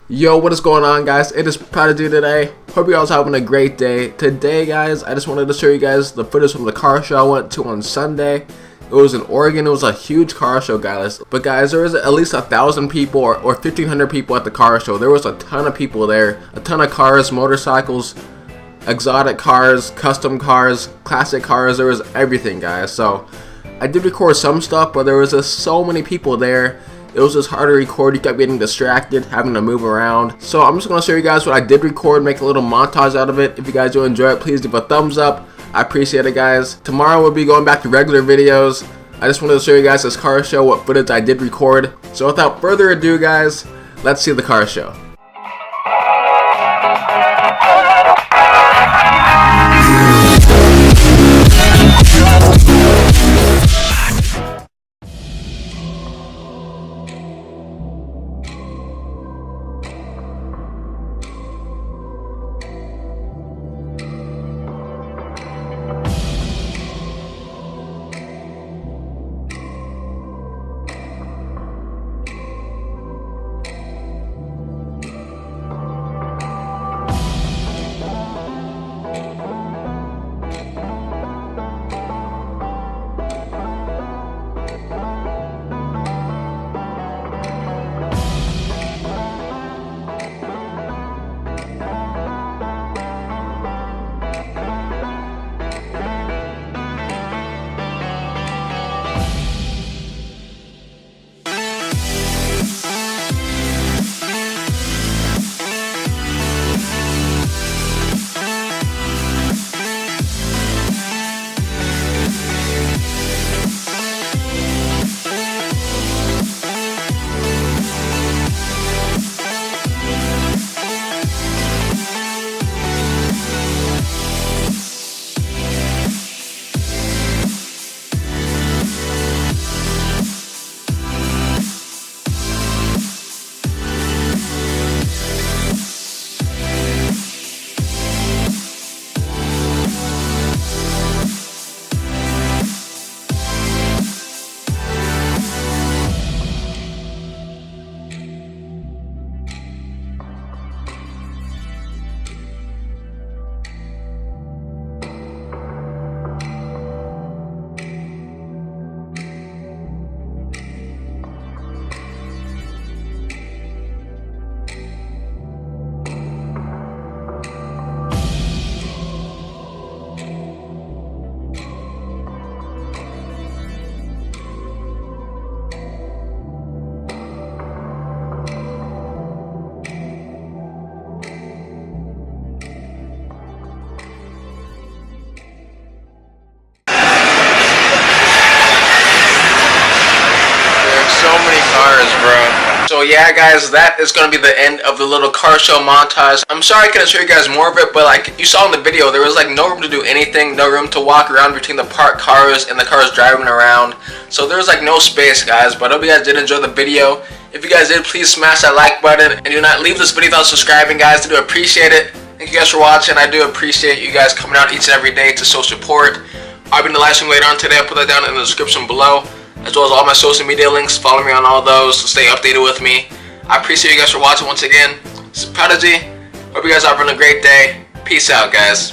Yo, what is going on, guys? It is Prodigy today. Hope you guys are having a great day. Today, guys, I just wanted to show you guys the footage from the car show I went to on Sunday. It was in Oregon. It was a huge car show, guys. But guys, there was at least 1,000 people or 1,500 people at the car show. There was a ton of people there. A ton of cars, motorcycles, exotic cars, custom cars, classic cars. There was everything, guys. So I did record some stuff, but there was just so many people there. It was just hard to record. You kept getting distracted, having to move around. So I'm just going to show you guys what I did record, make a little montage out of it. If you guys do enjoy it, please give a thumbs up. I appreciate it, guys. Tomorrow we'll be going back to regular videos. I just wanted to show you guys this car show, what footage I did record. So without further ado, guys, let's see the car show. So yeah, guys, that is going to be the end of the little car show montage. I'm sorry I couldn't show you guys more of it, but like you saw in the video, there was like no room to do anything, no room to walk around between the parked cars and the cars driving around. So there was like no space, guys, but I hope you guys did enjoy the video. If you guys did, please smash that like button and do not leave this video without subscribing, guys. I do appreciate it. Thank you guys for watching. I do appreciate you guys coming out each and every day to show support. I'll be in the live stream later on today. I'll put that down in the description below, as well as all my social media links. Follow me on all those to stay updated with me. I appreciate you guys for watching once again. This is Prodigy. Hope you guys are having a great day. Peace out, guys.